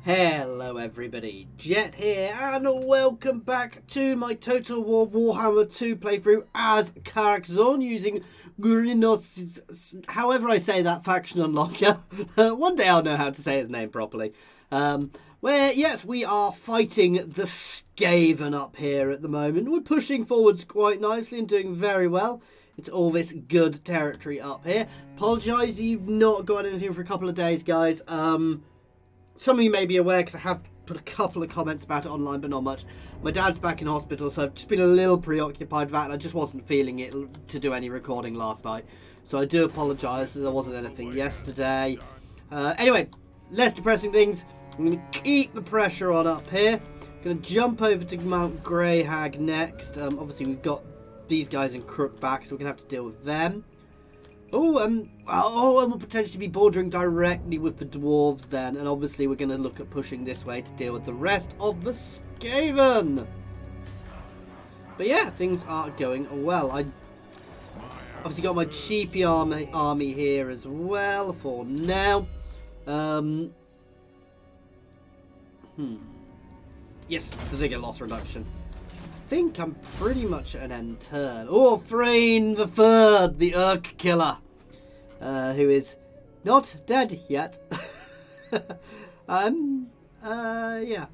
Hello everybody, Jet here, and welcome back to my Total War Warhammer 2 playthrough as Karak Zorn using Crynsos, however I say that, faction unlocker. One day I'll know how to say his name properly. Where, yes, we are fighting the Skaven up here at the moment. We're pushing forwards quite nicely and doing very well. It's all this good territory up here. Apologise you've not got anything for a couple of days, guys. Some of you may be aware because I have put a couple of comments about it online, but not much. My dad's back in hospital, so I've just been a little preoccupied with that, and I just wasn't feeling it to do any recording last night. So I do apologise that there wasn't anything yesterday. Anyway, less depressing things. I'm going to keep the pressure on up here. I'm going to jump over to Mount Greyhag next. Obviously, we've got these guys in Crookback, so we're going to have to deal with them. And we'll potentially be bordering directly with the dwarves then, and obviously we're going to look at pushing this way to deal with the rest of the Skaven. But yeah, things are going well. I obviously got my cheapy army here as well for now. Yes, the vigor loss reduction. I think I'm pretty much at an end turn. Oh, Thrain the Third, the Urk Killer, who is not dead yet. Yeah.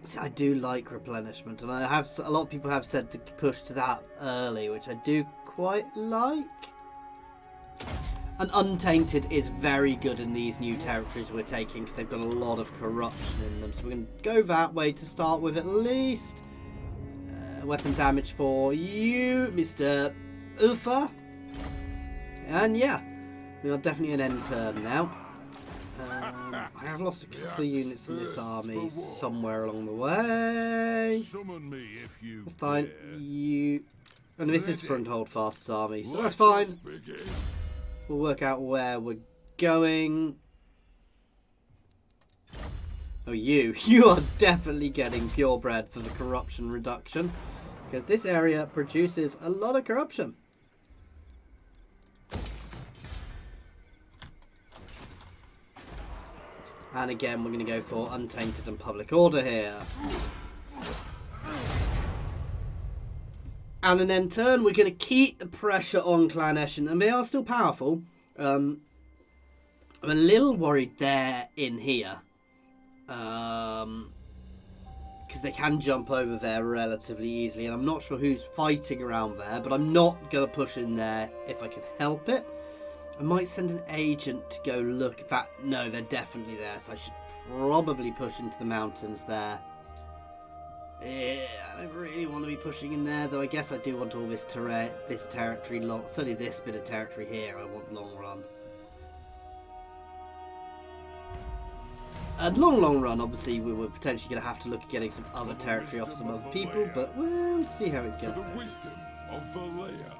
See, I do like replenishment, and I have a lot of people have said to push to that early, which I do quite like. And Untainted is very good in these new territories we're taking because they've got a lot of corruption in them. So we're going to go that way to start with at least. Weapon damage for you, Mr. Ufa. And yeah, we are definitely an end turn now. I have lost a couple of units in this army somewhere along the way. That's fine. And this is Front Holdfast's army, so that's fine. We'll work out where we're going. Oh, you are definitely getting purebred for the corruption reduction, because this area produces a lot of corruption. And again, we're going to go for Untainted and Public Order here. And an end turn, we're going to keep the pressure on Clan Eshin, and they are still powerful. I'm a little worried they're in here. Because they can jump over there relatively easily, and I'm not sure who's fighting around there, but I'm not going to push in there if I can help it. I might send an agent to go look at that. No, they're definitely there, so I should probably push into the mountains there. Yeah, I don't really want to be pushing in there, though I guess I do want all this territory long. Certainly this bit of territory here I want long run. And long run, obviously, we were potentially going to have to look at getting some other territory off some other people, but we'll see how it goes. For the wisdom of Valea.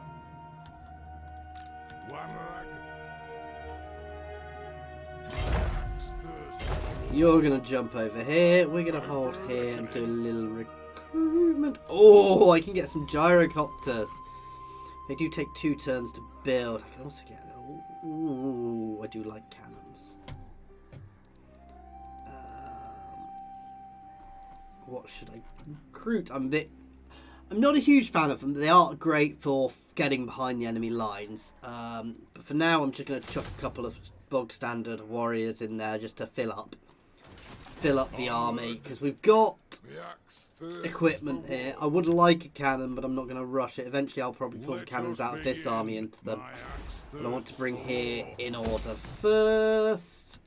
You're going to jump over here. We're going to hold here and do a little recruitment. Oh, I can get some gyrocopters. They do take 2 turns to build. I can also get... Ooh, I do like cannons. What should I recruit? I'm not a huge fan of them. They are great for getting behind the enemy lines. But for now, I'm just going to chuck a couple of bog standard warriors in there just to fill up the army, because we've got equipment here. I would like a cannon, but I'm not going to rush it. Eventually, I'll probably pull the cannons out of this army into them. But I want to bring here in order first.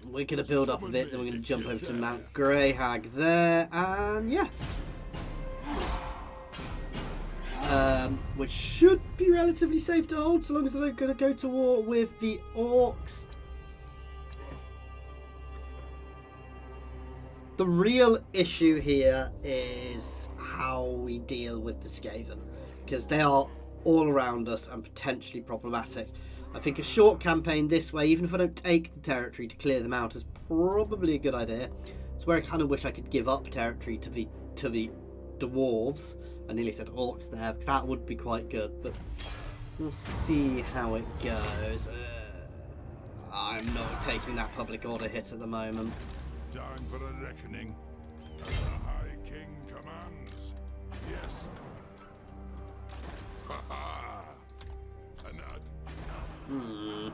We're going to build up a bit, then we're going to jump over to Mount Greyhag there, and yeah. Which should be relatively safe to hold, so long as I don't going to go to war with the orcs. The real issue here is how we deal with the Skaven, because they are all around us and potentially problematic. I think a short campaign this way, even if I don't take the territory to clear them out, is probably a good idea. It's where I kind of wish I could give up territory to the dwarves. I nearly said orcs there, because that would be quite good, but we'll see how it goes. I'm not taking that public order hit at the moment. Time for a reckoning. As the High King commands. Yes. Ha ha! A nod.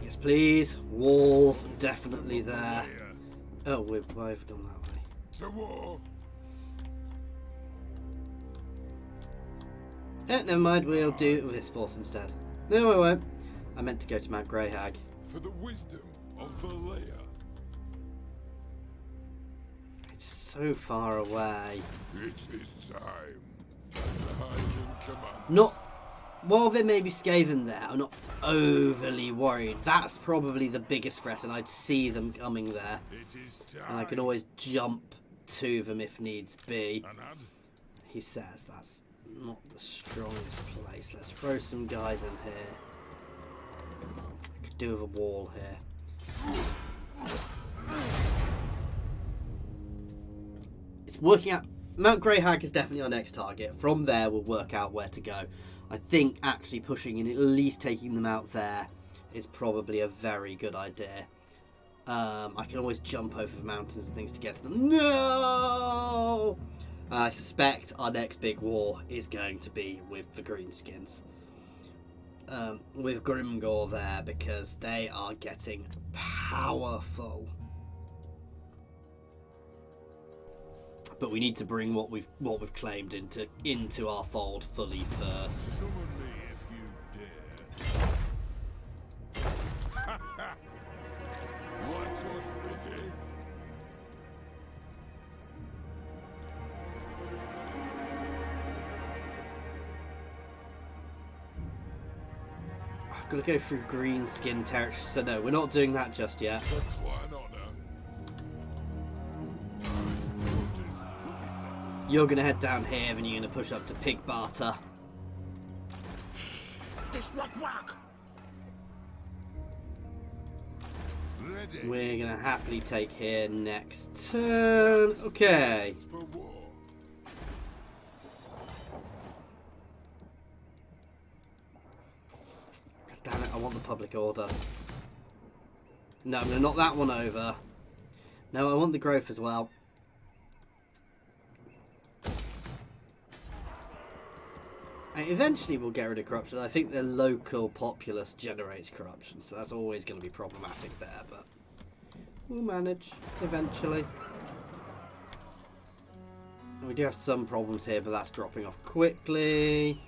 Yes, please. Walls definitely there. Oh, we've gone that way. To war. Never mind. We'll do this force instead. No, I won't. I meant to go to Mount Greyhag. For the wisdom of Valea. It's so far away. It is time. As the High King commands. Not. While there may be Skaven there, I'm not overly worried. That's probably the biggest threat, and I'd see them coming there. It is time. And I can always jump to them if needs be. A nod. He says that's not the strongest place. Let's throw some guys in here. Could do with a wall here. It's working out. Mount Greyhag is definitely our next target. From there, we'll work out where to go. I think actually pushing and at least taking them out there is probably a very good idea. I can always jump over the mountains and things to get to them. No! I suspect our next big war is going to be with the Greenskins. With Grimgor there, because they are getting powerful. But we need to bring what we've claimed into our fold fully first. Summon me if you dare. Let us begin. I've got to go through Greenskin territory, so no, we're not doing that just yet. For clan honor. Forges will be settled. You're going to head down here, and you're going to push up to Pig Barter. This won't work. Ready. We're going to happily take here next turn. Okay. For war. God damn it, I want the public order. No, I'm going to knock that one over. No, I want the growth as well. Eventually we'll get rid of corruption. I think the local populace generates corruption, so that's always going to be problematic there, but we'll manage eventually. And we do have some problems here, but that's dropping off quickly.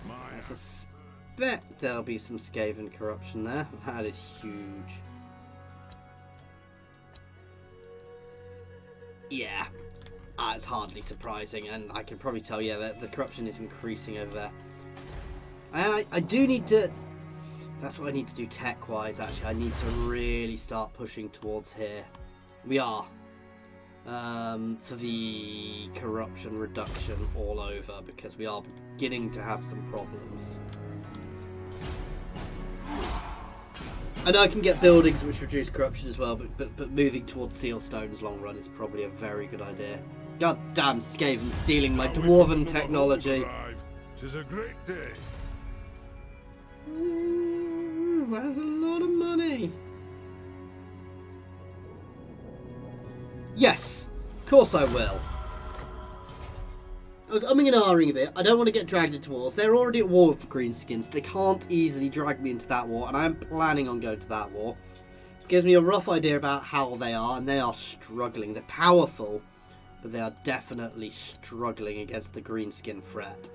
I suspect there'll be some Skaven corruption there. That is huge. Yeah. It's hardly surprising, and I can probably tell you that the corruption is increasing over there. I do need to... That's what I need to do tech-wise, actually. I need to really start pushing towards here. We are. For the corruption reduction all over, because we are beginning to have some problems. I know I can get buildings which reduce corruption as well, but moving towards Sealstone's long run is probably a very good idea. God damn Skaven stealing my dwarven technology. Tis a great day. Ooh, that's a lot of money. Yes, of course I will. I was umming and ahhing a bit. I don't want to get dragged into wars. They're already at war with the Greenskins. They can't easily drag me into that war, and I'm planning on going to that war. It gives me a rough idea about how they are, and they are struggling. They're powerful, but they are definitely struggling against the Greenskin threat.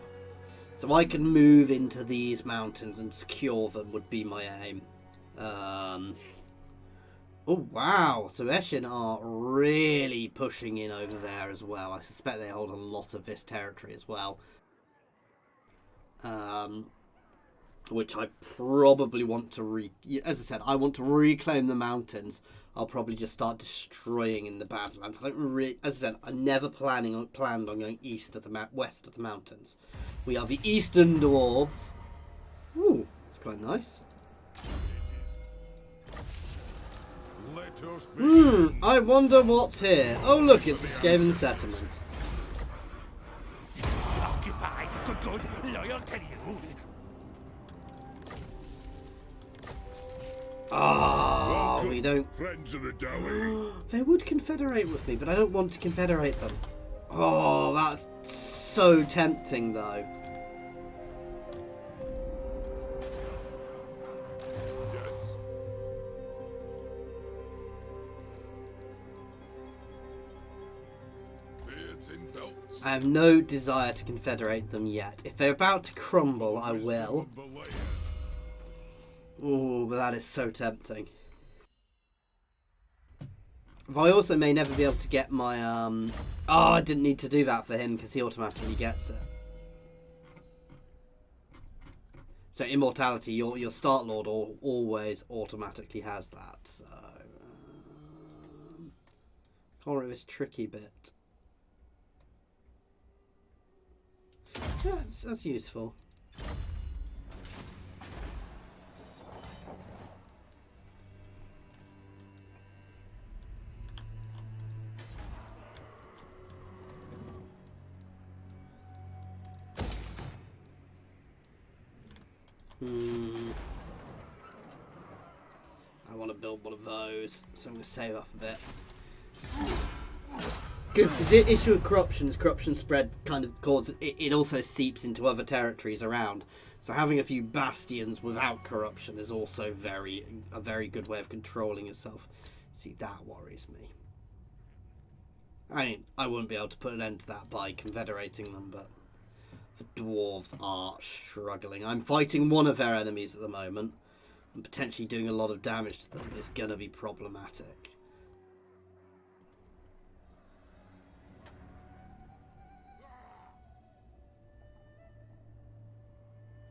So I can move into these mountains and secure them would be my aim. Oh, wow. So Eshin are really pushing in over there as well. I suspect they hold a lot of this territory as well. Which I probably want to as I said, I want to reclaim the mountains. I'll probably just start destroying in the Badlands. I don't really, as I said, I'm never planned on going east of the west of the mountains. We are the Eastern Dwarves. Ooh, that's quite nice. I wonder what's here. Oh look, it's a Skaven settlement. Occupy, good good, loyal to you. Oh, we don't. Friends of the Dowie. They would confederate with me, but I don't want to confederate them. Oh, that's so tempting, though. Yes. Beards in belts. I have no desire to confederate them yet. If they're about to crumble, I will. Of the laird. Oh, but that is so tempting. I also may never be able to get my, Oh, I didn't need to do that for him because he automatically gets it. So immortality, your start lord always automatically has that. So can't remember this tricky bit. Yeah, that's useful. I want to build one of those, so I'm going to save up a bit. Because the issue of corruption is corruption spread kind of causes it also seeps into other territories around. So having a few bastions without corruption is also a very good way of controlling yourself. See, that worries me. I mean, I wouldn't be able to put an end to that by confederating them, but the dwarves are struggling. I'm fighting one of their enemies at the moment. I'm potentially doing a lot of damage to them, but it's going to be problematic.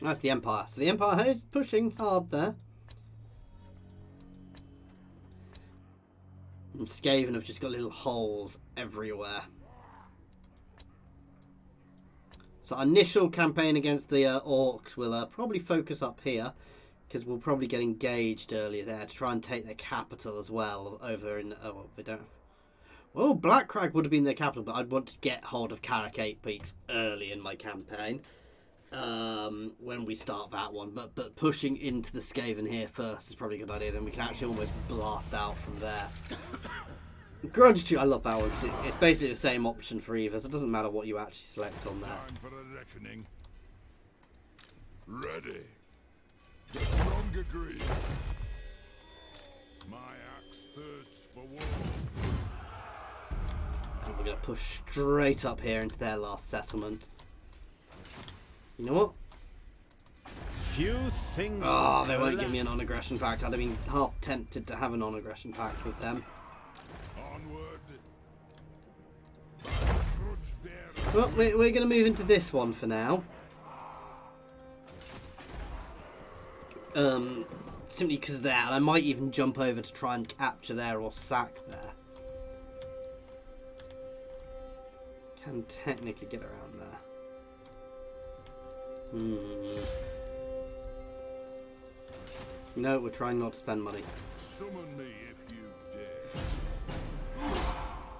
That's the Empire. So the Empire is pushing hard there. And Skaven have just got little holes everywhere. So our initial campaign against the orcs will probably focus up here, because we'll probably get engaged earlier there to try and take their capital as well over in... Oh, well, we don't... Well, Blackcrag would have been their capital, but I'd want to get hold of Karak 8 Peaks early in my campaign when we start that one. But pushing into the Skaven here first is probably a good idea. Then we can actually almost blast out from there. Grudge 2, I love that one. It's basically the same option for either, so it doesn't matter what you actually select on there. Time for a reckoning. Ready. The strong agrees. My axe thirsts for war. And we're going to push straight up here into their last settlement. You know what? Few things. Oh, they won't give me a non-aggression pact. I'd have been half tempted to have a non-aggression pact with them. Onward. Well, we're going to move into this one for now. Simply because of that. I might even jump over to try and capture there or sack there. Can technically get around there. No, we're trying not to spend money. Summon me if you dare.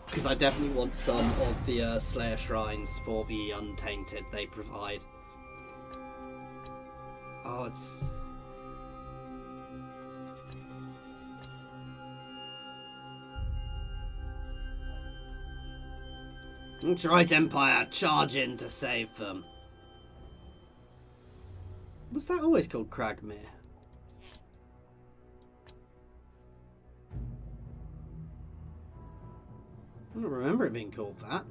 Because I definitely want some of the Slayer Shrines for the Untainted they provide. Oh, it's... That's right, Empire. Charge in to save them. Was that always called Cragmere? I don't remember it being called that.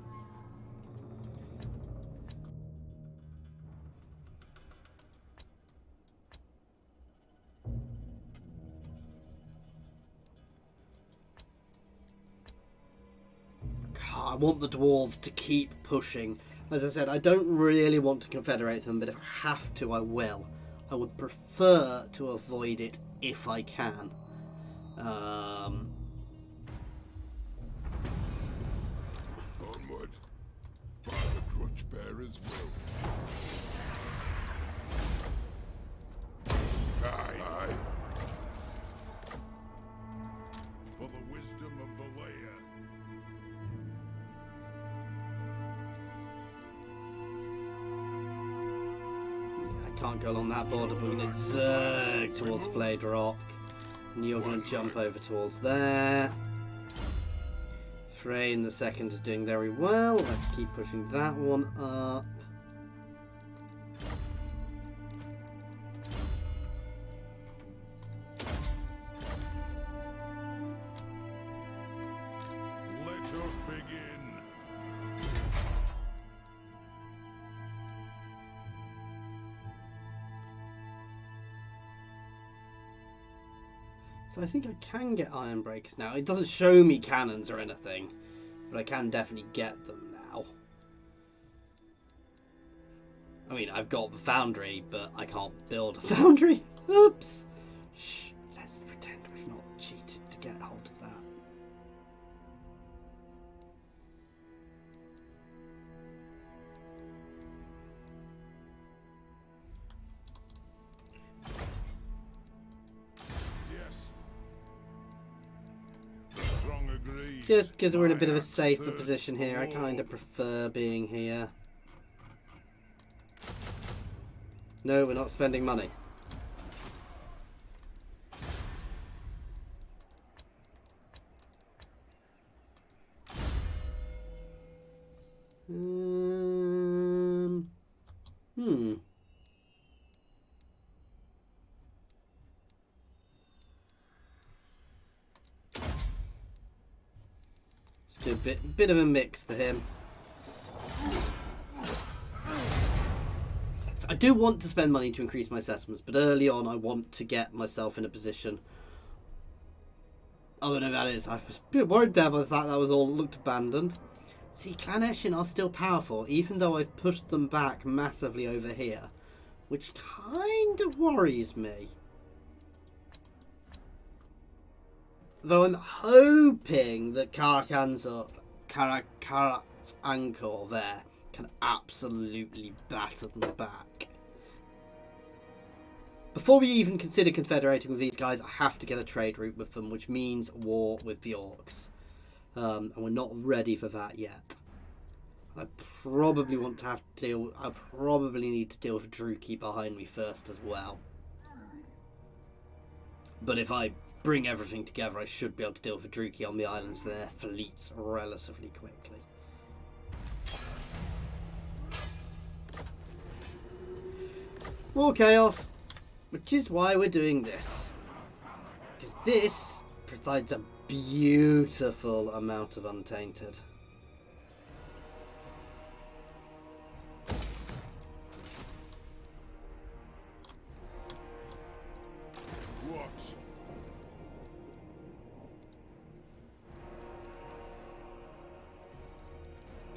I want the dwarves to keep pushing. As I said, I don't really want to confederate them, but if I have to, I will. I would prefer to avoid it if I can. Onward. By the grudge bearer's will. Aye. For the wisdom of the layer. can't go along that border, but we're going to zerg towards Flayed Rock. And you're going to jump over towards there. Frey in the second is doing very well. Let's keep pushing that one up. Let us begin. So I think I can get iron breakers now. It doesn't show me cannons or anything, but I can definitely get them now. I mean, I've got the foundry, but I can't build a foundry. Oops. Shh. Let's pretend we've not cheated to get hold of that. Yes. Strong agreed. Just because we're in a bit of a My safer axe position here, I thirst kind of for prefer being here. No, we're not spending money. Hmm. Let's do a bit of a mix for him. So I do want to spend money to increase my settlements, but early on I want to get myself in a position. Oh no, that is. I was a bit worried there by the fact that was all looked abandoned. See, Clan Eshin are still powerful, even though I've pushed them back massively over here, which kind of worries me. Though I'm hoping that Karak Zorn there can absolutely batter them back. Before we even consider confederating with these guys, I have to get a trade route with them, which means war with the orcs. And we're not ready for that yet. I probably want to have to deal. I probably need to deal with Druki behind me first as well. But if I bring everything together, I should be able to deal with Druki on the islands and their fleets relatively quickly. More chaos, which is why we're doing this. Because this provides a beautiful amount of untainted. what?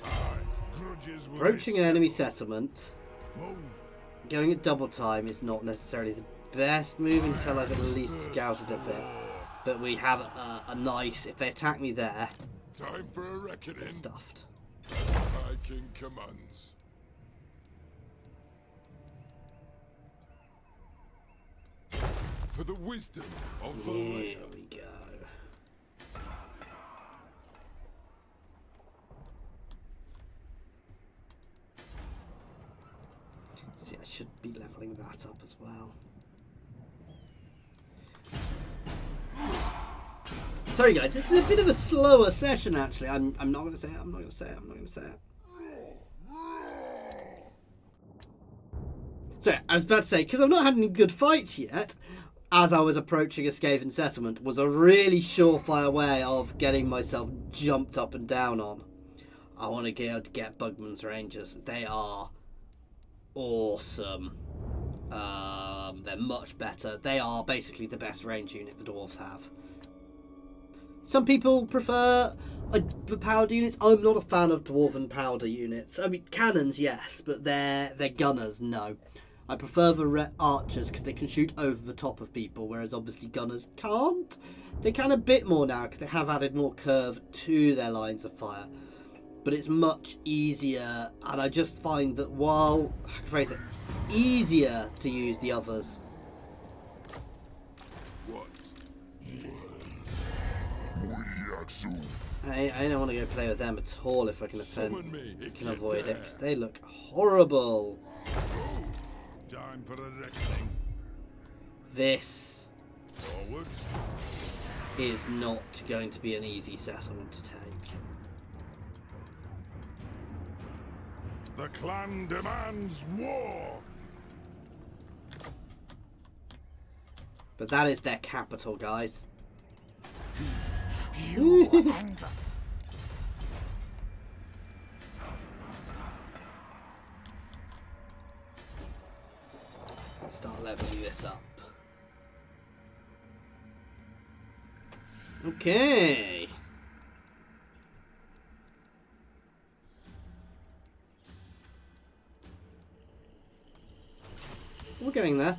Aye, grudges will be Approaching an enemy settled. settlement, Move. going at double time is not necessarily the best move until I've at least scouted a bit. But we have a nice, if they attack me there, Time for a reckoning. get stuffed. As the High King commands. For the wisdom of the Here land. we go. See, I should be leveling that up as well. Sorry guys, this is a bit of a slower session actually. I'm not going to say it, I'm not going to say it, I'm not going to say it. So, I was about to say, because I've not had any good fights yet, as I was approaching a Skaven settlement, was a really surefire way of getting myself jumped up and down on. I want to be able to get Bugman's Rangers. They are awesome. They're much better. They are basically the best range unit the dwarves have. Some people prefer the powder units. I'm not a fan of dwarven powder units. I mean, cannons, yes, but they're gunners, no. I prefer the archers because they can shoot over the top of people, whereas obviously gunners can't. They can a bit more now because they have added more curve to their lines of fire. But it's much easier, and I just find that while, I can phrase it, it's easier to use the others. What? I don't want to go play with them at all if I can Summon me if can you avoid dare. it, 'cause they look horrible. Time Time for a reckoning. This Forwards. is not going to be an easy settlement to take. The clan demands war. But that is their capital, guys. Your anger. Let's start leveling this up. Okay. We're getting there.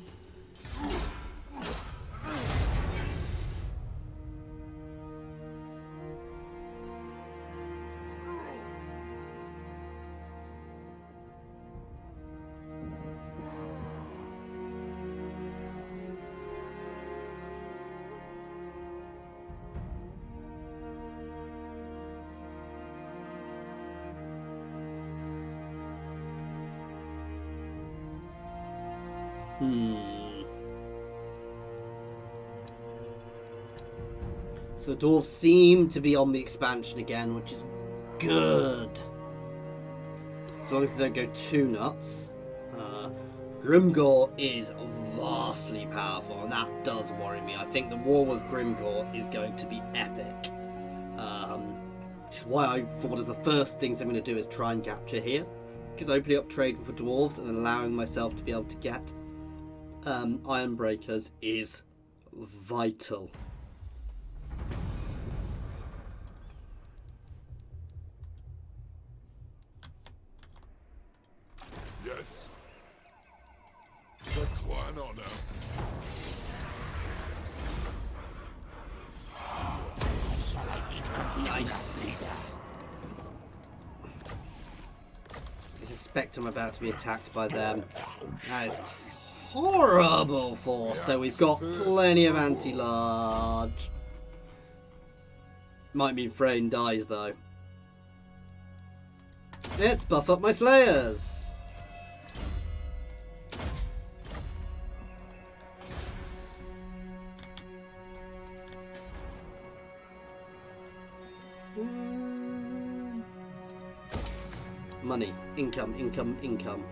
So the dwarves seem to be on the expansion again, which is good. As long as they don't go too nuts. Grimgor is vastly powerful, and that does worry me. I think the war with Grimgor is going to be epic. Which is why for one of the first things I'm going to do is try and capture here. Because opening up trade with the dwarves and allowing myself to be able to get iron breakers is vital. Yes. The clan honor. Nice. I suspect I'm about to be attacked by them. That is a horrible force, though we've got plenty of anti-large. Might mean Frayne dies, though. Let's buff up my slayers. Money, income, income, income.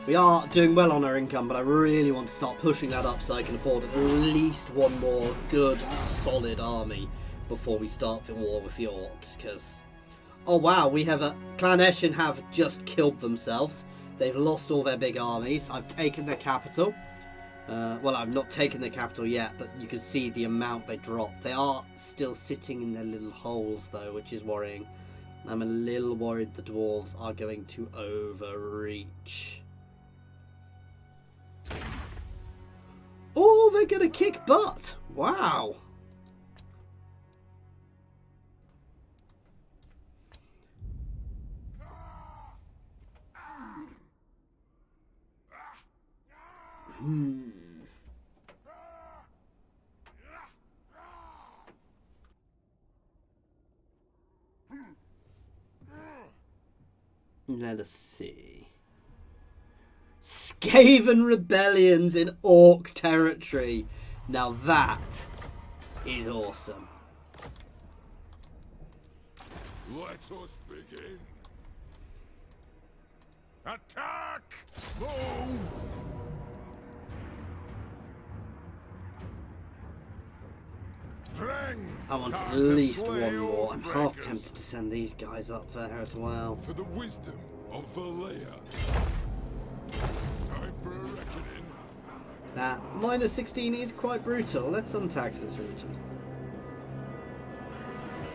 We are doing well on our income, but I really want to start pushing that up so I can afford at least one more good, solid army before we start the war with the orcs, because... Oh wow, we have Clan Eshin have just killed themselves. They've lost all their big armies. I've taken their capital. Well, I've not taken their capital yet, but you can see the amount they dropped. They are still sitting in their little holes, though, which is worrying. I'm a little worried the dwarves are going to overreach. Oh, they're going to kick butt. Wow. Let us see. Skaven rebellions in orc territory. Now that is awesome. Let us begin. Attack! Move! I want at least one more. I'm half tempted to send these guys up there as well. For the wisdom of Valea. Time for a reckoning. That minus 16 is quite brutal. Let's untax this region.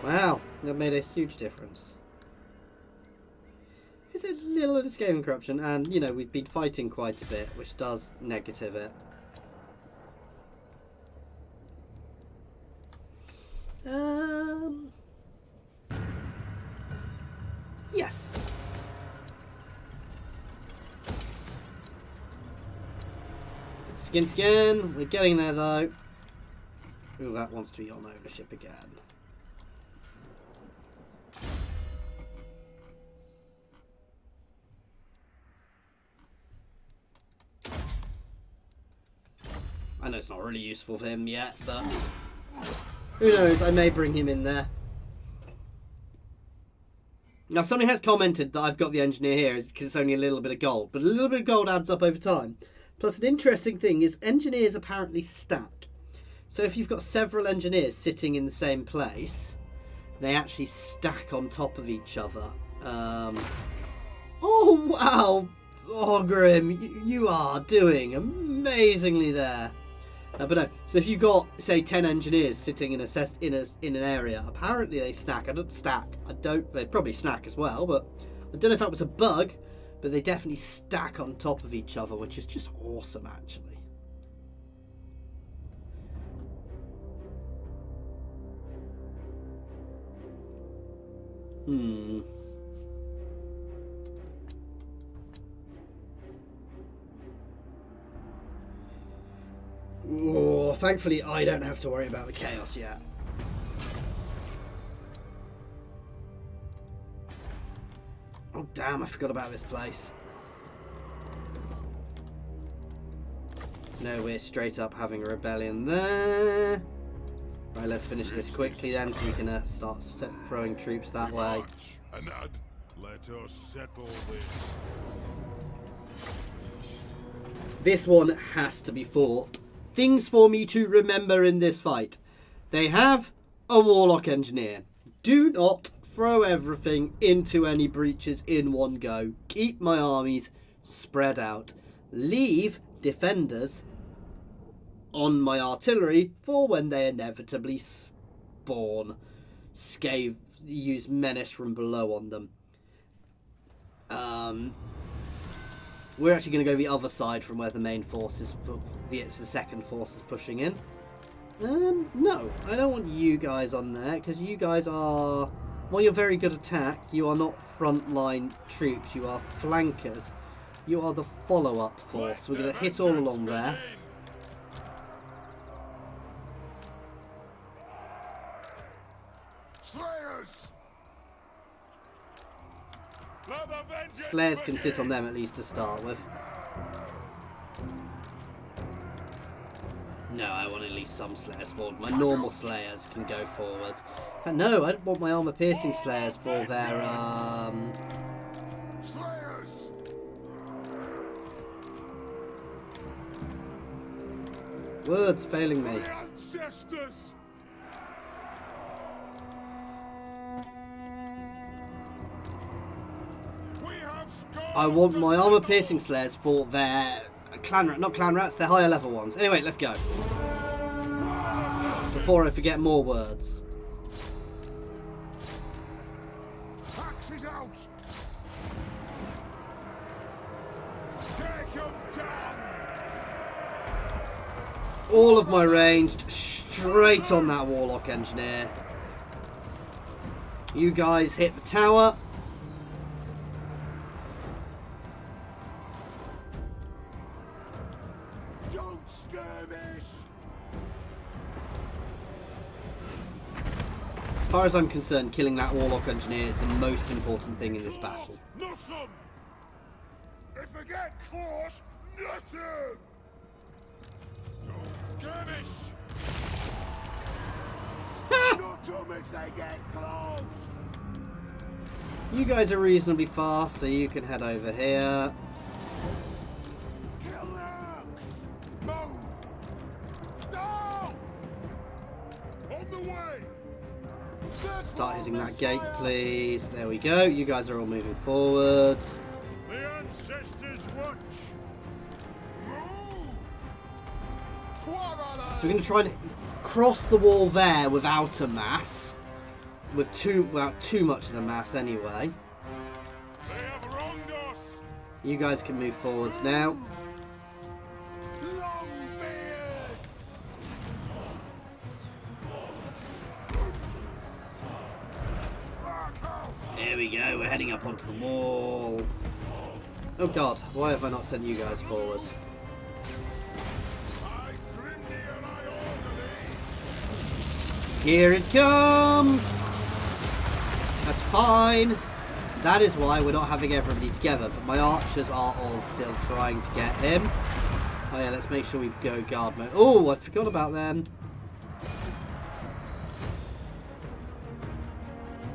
Wow, that made a huge difference. Is it a little bit of Skaven corruption? And, you know, we've been fighting quite a bit, which does negative it. Yes. Skint again. We're getting there though. Ooh, that wants to be on ownership again. I know it's not really useful for him yet, but who knows, I may bring him in there. Now, somebody has commented that I've got the engineer here because it's only a little bit of gold, but a little bit of gold adds up over time. Plus, an interesting thing is engineers apparently stack. So if you've got several engineers sitting in the same place, they actually stack on top of each other. Oh, wow! Oh, Grim, you are doing amazingly there. But no, so if you've got, say, 10 engineers sitting in an area, apparently they stack. They probably snack as well, but I don't know if that was a bug, but they definitely stack on top of each other, which is just awesome, actually. Oh, thankfully, I don't have to worry about the chaos yet. Oh, damn, I forgot about this place. No, we're straight up having a rebellion there. Right, let's finish this quickly then, so we can start throwing troops that way. Let us settle this. This one has to be fought. Things for me to remember in this fight. They have a Warlock Engineer. Do not throw everything into any breaches in one go. Keep my armies spread out. Leave defenders on my artillery for when they inevitably spawn. Use menace from below on them. We're actually going to go the other side from where the main force is, the second force is pushing in. No, I don't want you guys on there, because you guys are, while you're very good attack, you are not frontline troops, you are flankers. You are the follow-up force. We're going to hit all along there. Slayers can sit on them at least to start with. No, I want at least some Slayers forward. My normal Slayers can go forward. But no, I don't want my armor-piercing Slayers for their, Slayers! Words failing me. The ancestors! I want my armor-piercing Slayers for their not clan rats, they're higher level ones. Anyway, let's go. Before I forget more words. Axes out! Take them down! All of my ranged straight on that Warlock Engineer. You guys hit the tower. As far as I'm concerned, killing that Warlock Engineer is the most important thing in this battle. Not some! If they get close, not him! Don't skirmish! Not them if they get close! You guys are reasonably fast, so you can head over here. Kill Axe! Move! Down! On the way! Start hitting that gate, please. There we go. You guys are all moving forward. The ancestors watch. Move. So we're going to try and cross the wall there without a mass. With too much of the mass anyway. They have wronged us. You guys can move forwards now. There we go, we're heading up onto the wall. Oh god, why have I not sent you guys forward? Here it comes! That's fine. That is why we're not having everybody together, but my archers are all still trying to get him. Oh yeah, let's make sure we go guard mode. Oh, I forgot about them.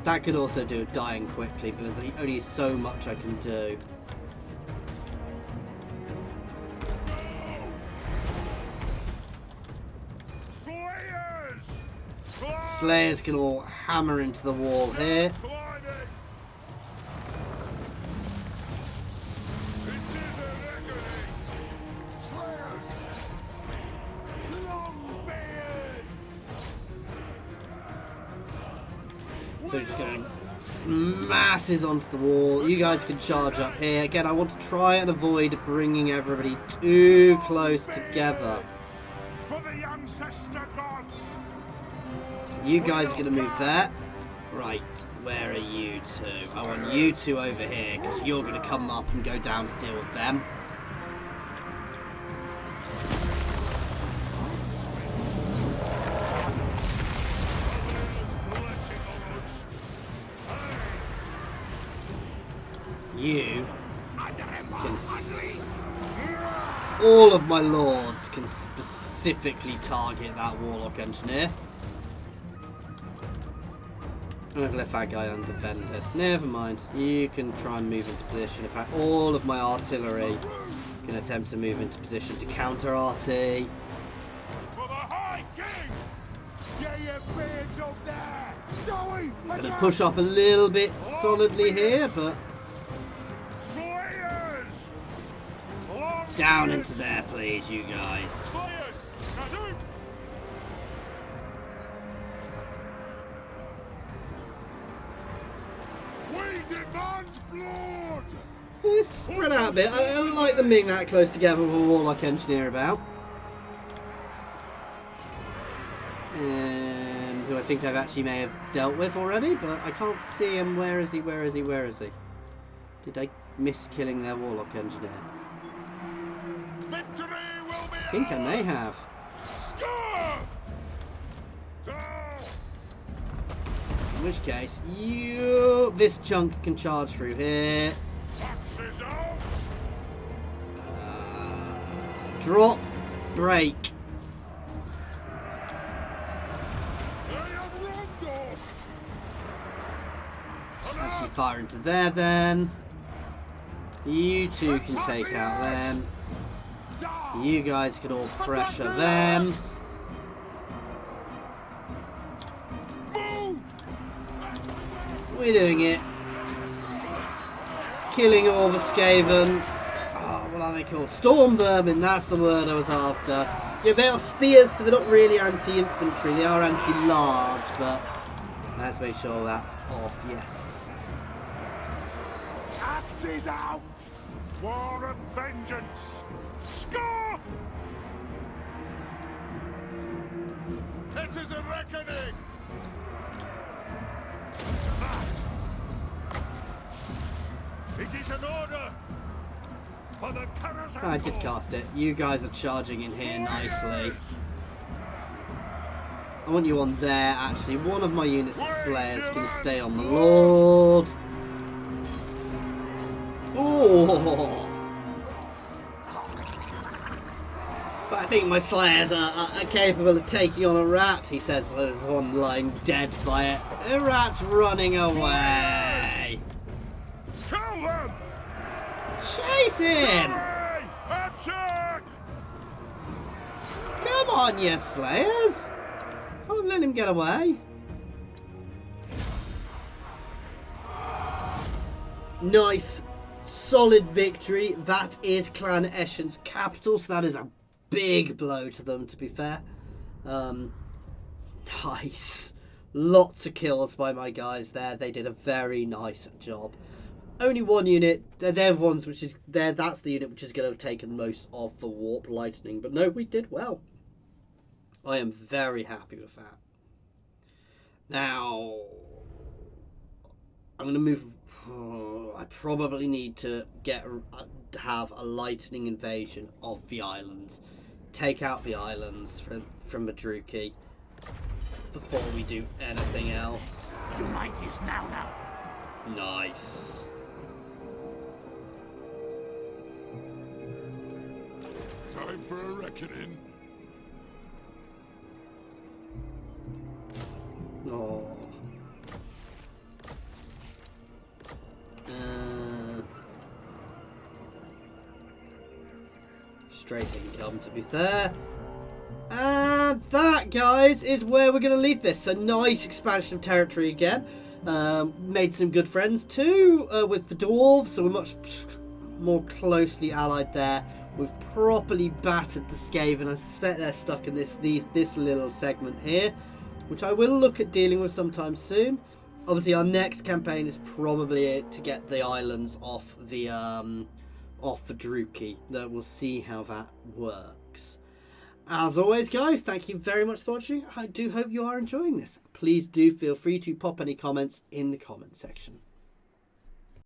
That could also do it dying quickly, but there's only so much I can do. Slayers can all hammer into the wall here. So just going masses onto the wall. You guys can charge up here. Again, I want to try and avoid bringing everybody too close together. For the ancestor gods. You guys are going to move there. Right, where are you two? I want you two over here because you're going to come up and go down to deal with them. You can... all of my lords can specifically target that warlock engineer. I've left that guy undefended. Never mind. You can try and move into position. In fact, all of my artillery can attempt to move into position to counter RT. For the High King! Get your beards up there! Joey! I'm going to push up a little bit solidly here, but... Slayers! down into there, please, you guys. Slayers! We demand blood! Spread out a bit. I don't like them being that close together with a warlock engineer about. Who I think I've actually may have dealt with already, but I can't see him. Where is he? Where is he? Where is he? Did I miss killing their warlock engineer? Victory will be I think I may have. Score! In which case, this chunk can charge through here. Axes out! Drop, break. They have wronged us! Actually, fire into there then. You two can take out them. You guys can all pressure them. Move! We're doing it. Killing all the Skaven. Oh, what are they called? Storm vermin, that's the word I was after. Yeah, they are spears, so they're not really anti-infantry. They are anti-large, but let's make sure that's off. Yes. Axes out! War of vengeance! Scoff! It is a reckoning! It is an order for the Karak I did cast it. You guys are charging in here nicely. I want you on there, actually. One of my units of Slayers can stay on the Lord. Oh! But I think my Slayers are capable of taking on a rat, he says. There's one lying dead by it. The rat's running away. Kill them! Chase him! Attack! Come on, you Slayers! Can't let him get away. Nice, solid victory. That is Clan Eshen's capital, so that is a big blow to them, to be fair. Nice. Lots of kills by my guys there. They did a very nice job. Only one unit. They're the ones which is there. That's the unit which is going to have taken most of the warp lightning. But no, we did well. I am very happy with that. Now, I'm going to move. I probably need to have a lightning invasion of the islands. Take out the islands from Madruki. before we do anything else. Your mighty is now. Nice. Time for a reckoning. Oh. Straight income, to be fair. And that, guys, is where we're going to leave this. A nice expansion of territory again. Made some good friends too with the dwarves, so we're much more closely allied there. We've properly battered the Skaven. I suspect they're stuck in this little segment here, which I will look at dealing with sometime soon. Obviously, our next campaign is probably to get the islands off the Druki. We'll see how that works. As always, guys, thank you very much for watching. I do hope you are enjoying this. Please do feel free to pop any comments in the comment section.